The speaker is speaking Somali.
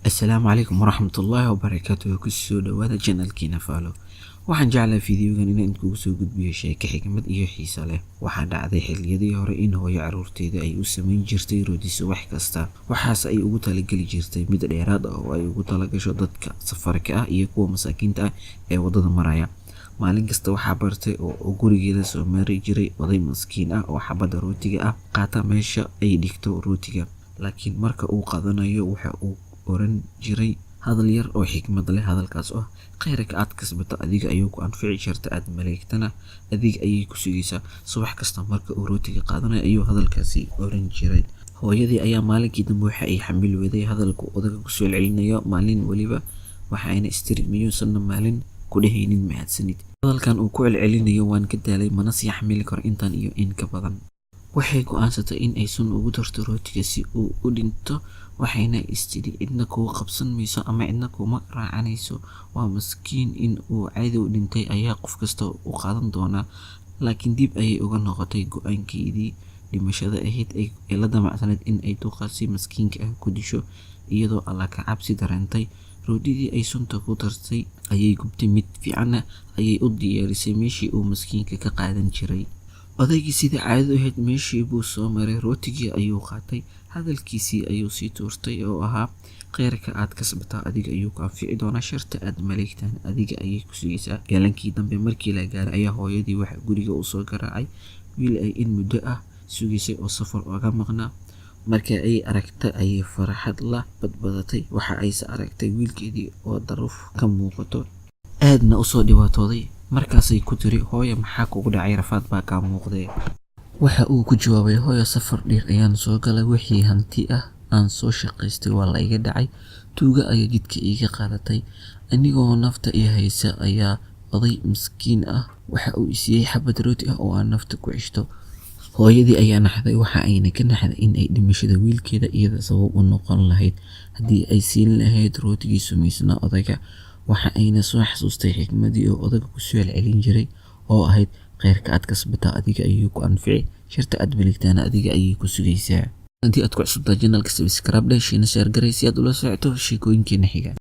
السلام عليكم ورحمة الله وبركاته. كسو دوادا channelkiina faalo. Waxaan jeclaa fiidiyogan inaan idinku soo gudbiyo sheeko xigmad iyo xiiso leh. Waxaa dhacday xilliyadii hore in hooyo caruurteeda ay u samayn jirtay rooti subax kasta. Waxaas ay ugu talagali jirtay mid dheeraad ah oo ay ugu talagasho dadka safarka ah iyo kuwa masaakiinta ah ee wadada maraya. Maalin kasta waxaa bartay oo gurigeeda soo mari jiray oday maskiin ah oo xabada rootiga ah qaata meesha ay dhigto rootiga. Laakiin marka uu qaadanayo waxa uu oran jiray hadal yar oo xikmad leh. Hadalkaas oo khayrka aad kasbato adiga ayuu ku anfici kartaa, aad maleegtana adiga ayay ku sugaysaa. Subax kasta marka uu rootiga qaadanayo ayuu hadalkaasi oran jiray. Hooyadii ayaa maalinkii dambe waxa ay xamil weeday hadalku odaga ku soo celinayo maalin waliba, waxayna istirmiyaysan maalin ku dhehaynin mahadsanid. Hadalkan uu ku celcelinayo waan ka daalay, mana sii xamili karo intaan iyo in ka badan. Waxay go'aansatay in ay sun ugu darto rootiga si uu u dhinto. Waxayna istiri idna kuwa qabsan mayso ama idna kuma raacanayso. Waa maskiin in uu cadow dhintay ayaa qof kasta u qaadan doona. Laakiin dib ayay uga noqotay go'aankeedii dhimashada ahayd ee la damacsaneyd in ay duqaasi maskiinka ah ku disho. Iyadoo alla ka cabsi dareentay, roodidii ay sunta ku dartay ayay gubtay. Mid fiican ayay u diyaarisay meeshii uu maskiinka ka qaadan jiray. Odaygii sida caadadu ahayd meeshii buu soo maray, rootigii ayuu qaatay. Hadalkiisii ayuu sii tuurtay oo ahaa khayrka aad kasbataa adiga ayuu ku anfici doonaa, sharta aad maleegtaan adiga ayay ku sugaysaa. Galankii dambe markii la gaaray ayaa hooyadii waxa guriga u soo garaacay wiil ay in muddo ah sugaysay oo safar uga maqnaa. Markii ay aragtay ayay farxad la badbadatay. Waxa ay aragtay wiilkeedii oo daruuf ka muuqato, aadna u soo dhibaatooday. Markaasay ku tiri, hooyo maxaa kugu dhacay? Rafaad baa ka muuqday. Waxa uu ku jawaabay, hooyo safar dheer ayaan soo galay, wixii hanti ah aan soo shaqaystay waa la iga dhacay. Tuuga ayaa jidka iga qaadatay. Anigoo nafta i haysa ayaa oday miskiin ah waxa uu siiyay xabad rooti ah oo aan nafta ku ceshto. Hooyadii ayaa naxday, waxa ayna ka naxday in ay dhimashada wiilkeeda iyada sabab u noqon lahayd. Haddii ay siin lahayd rootigii sumaysnaa odayga, waxa ayna soo xasuustay xikmadii oo odaga ku soo celin jiray oo ahayd khayrka aad kasbataa adiga ayuu ku anfici, sharta aad maleegtaana adiga ayay ku sugaysaa. Haddii aad ku cusubtahay channelka subscribe dheh, share garay si aad ula socoto sheekooyinkeena xiga.